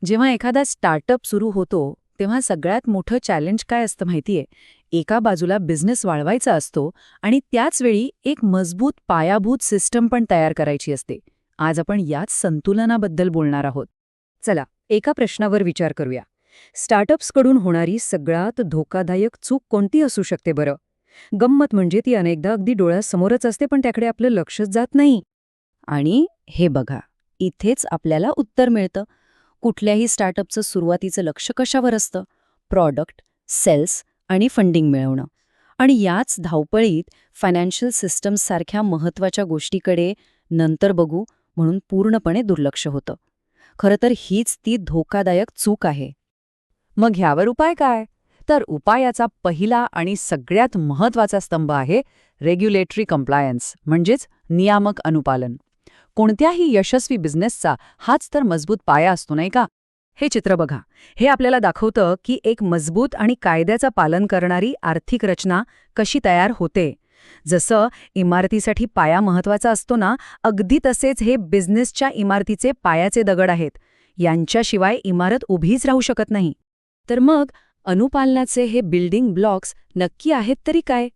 जेव्हा एखादा स्टार्टअप सुरू होतो तेव्हा सगळ्यात मोठं चॅलेंज काय असतं माहितीये? एका बाजूला बिझनेस वाढवायचा असतो आणि त्याचवेळी एक मजबूत पायाभूत सिस्टम पण तयार करायची असते. आज आपण याच संतुलनाबद्दल बोलणार आहोत. चला, एका प्रश्नावर विचार करूया. स्टार्टअप्सकडून होणारी सगळ्यात धोकादायक चूक कोणती असू शकते बरं? गंमत म्हणजे ती अनेकदा अगदी डोळ्यासमोरच असते पण त्याकडे आपलं लक्षच जात नाही. आणि हे बघा, इथेच आपल्याला उत्तर मिळतं. कुठल्याही स्टार्टअपचं सुरुवातीचं लक्ष कशावर असतं? प्रॉडक्ट, सेल्स आणि फंडिंग मिळवणं. आणि याच धावपळीत फायनान्शियल सिस्टम्ससारख्या महत्त्वाच्या गोष्टीकडे नंतर बघू म्हणून पूर्णपणे दुर्लक्ष होतं. खरं तर हीच ती धोकादायक चूक आहे. मग ह्यावर उपाय काय? तर उपायाचा पहिला आणि सगळ्यात महत्त्वाचा स्तंभ आहे रेग्युलेटरी कंप्लायन्स, म्हणजेच नियामक अनुपालन. कोणत्याही यशस्वी बिझनेसचा हाच तर मजबूत पाया असतो, नाही का? हे चित्र बघा. हे आपल्याला दाखवतं की एक मजबूत आणि कायद्याचं पालन करणारी आर्थिक रचना कशी तयार होते. जसं इमारतीसाठी पाया महत्वाचा असतो ना, अगदी तसेच हे बिझनेसच्या इमारतीचे पायाचे दगड आहेत. यांच्याशिवाय इमारत उभीच राहू शकत नाही. तर मग अनुपालनाचे हे बिल्डिंग ब्लॉक्स नक्की आहेत तरी काय?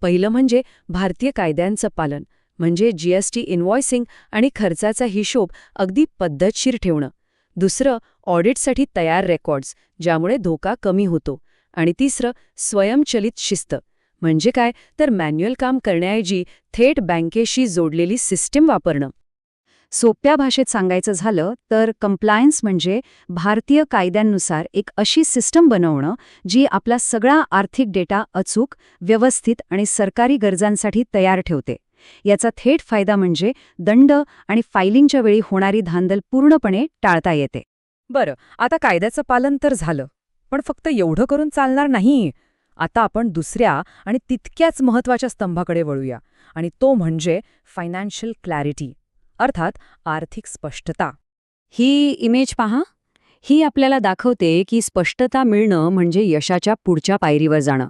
पहिलं म्हणजे भारतीय कायद्यांचं पालन, म्हणजे जीएसटी इनव्हॉइसिंग आणि खर्चाचा हिशोब अगदी पद्धतशीर ठेवणं. दुसरं, ऑडिटसाठी तयार रेकॉर्ड्स, ज्यामुळे धोका कमी होतो. आणि तिसरं, स्वयंचलित शिस्त. म्हणजे काय? तर मॅन्युअल काम करण्याऐवजी थेट बँकेशी जोडलेली सिस्टीम वापरणं. सोप्या भाषेत सांगायचं झालं तर कंप्लायन्स म्हणजे भारतीय कायद्यांनुसार एक अशी सिस्टम बनवणं जी आपला सगळा आर्थिक डेटा अचूक, व्यवस्थित आणि सरकारी गरजांसाठी तयार ठेवते. याचा थेट फायदा म्हणजे दंड आणि फायलिंगच्या वेळी होणारी धांदल पूर्णपणे टाळता येते. बरं, आता कायद्याचं पालन तर झालं, पण फक्त एवढं करून चालणार नाही. आता आपण दुसऱ्या आणि तितक्याच महत्त्वाच्या स्तंभाकडे वळूया, आणि तो म्हणजे फायनान्शियल क्लॅरिटी, अर्थात आर्थिक स्पष्टता. ही इमेज पहा. ही आपल्याला दाखवते की स्पष्टता मिळणं म्हणजे यशाच्या पुढच्या पायरीवर जाणं.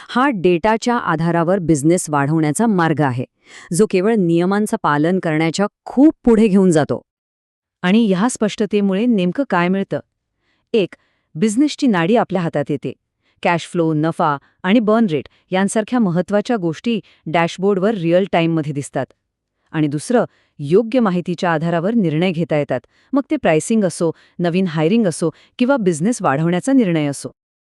हा डेटाच्या आधारावर बिझनेस वाढवण्याचा मार्ग आहे, जो केवळ नियमांचं पालन करण्याच्या खूप पुढे घेऊन जातो. आणि ह्या स्पष्टतेमुळे नेमकं काय मिळतं? एक, बिझनेसची नाडी आपल्या हातात येते. कॅश फ्लो, नफा आणि बर्न रेट यांसारख्या महत्त्वाच्या गोष्टी डॅशबोर्डवर रिअल टाईममध्ये दिसतात. आणि दुसरं, योग्य माहितीच्या आधारावर निर्णय घेता येतात, मग ते प्राइसिंग असो, नवीन हायरिंग असो किंवा बिझनेस वाढवण्याचा निर्णय असो.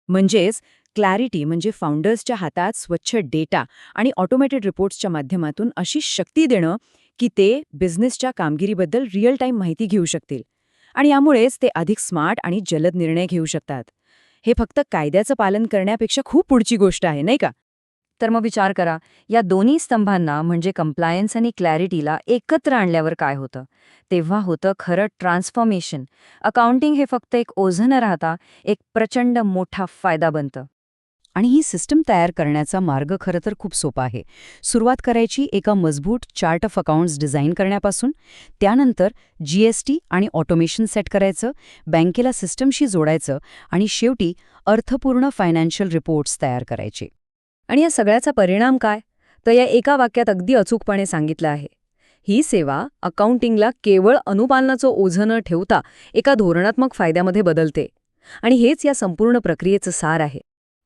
म्हणजेच क्लॅरिटी म्हणजे फाउंडर्सच्या हातात स्वच्छ डेटा आणि ऑटोमेटेड रिपोर्ट्सच्या माध्यमातून अशी शक्ती देणं की ते बिझनेसच्या कामगिरीबद्दल रिअल टाईम माहिती घेऊ शकतील. आणि यामुळेच ते अधिक स्मार्ट आणि जलद निर्णय घेऊ शकतात. हे फक्त कायद्याचं पालन करण्यापेक्षा खूप पुढची गोष्ट आहे, नाही का? तर मग विचार करा, या दोन्ही स्तंभांना म्हणजे कंप्लायन्स आणि क्लॅरिटीला एकत्र आणल्यावर काय होतं? तेव्हा होतं खरं ट्रान्सफॉर्मेशन. अकाउंटिंग हे फक्त एक ओझं न राहता एक प्रचंड मोठा फायदा बनतं. आणि ही सिस्टम तयार करण्याचा मार्ग खरं तर खूप सोपा आहे. सुरुवात करायची एका मजबूत चार्ट ऑफ अकाउंट्स डिझाईन करण्यापासून. त्यानंतर जीएसटी आणि ऑटोमेशन सेट करायचं, बँकेला सिस्टमशी जोडायचं आणि शेवटी अर्थपूर्ण फायनान्शियल रिपोर्ट्स तयार करायचे. आणि या सगळ्याचा परिणाम काय? तर या एका वाक्यात अगदी अचूकपणे सांगितलं आहे. ही सेवा अकाउंटिंगला केवळ अनुपालनाचं ओझं न ठेवता एका धोरणात्मक फायद्यामध्ये बदलते. आणि हेच या संपूर्ण प्रक्रियेचं सार आहे.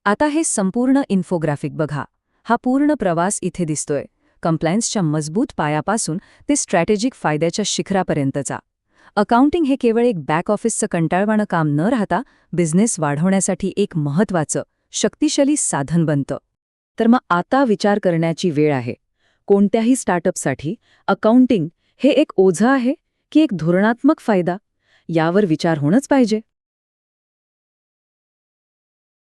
आता हे संपूर्ण इन्फोग्राफिक बघा. हा पूर्ण प्रवास इथे दिसतोय, कंप्लायन्सच्या मजबूत पायापासून ते स्ट्रॅटेजिक फायद्याच्या शिखरापर्यंतचा. अकाउंटिंग हे केवळ एक बॅक ऑफिसचं कंटाळवाणं काम न राहता बिझनेस वाढवण्यासाठी एक महत्त्वाचं, शक्तिशाली साधन बनतं. तर मग आता विचार करण्याची वेळ आहे. कोणत्याही स्टार्टअपसाठी अकाउंटिंग हे एक ओझं आहे की एक धोरणात्मक फायदा? यावर विचार होणंच पाहिजे.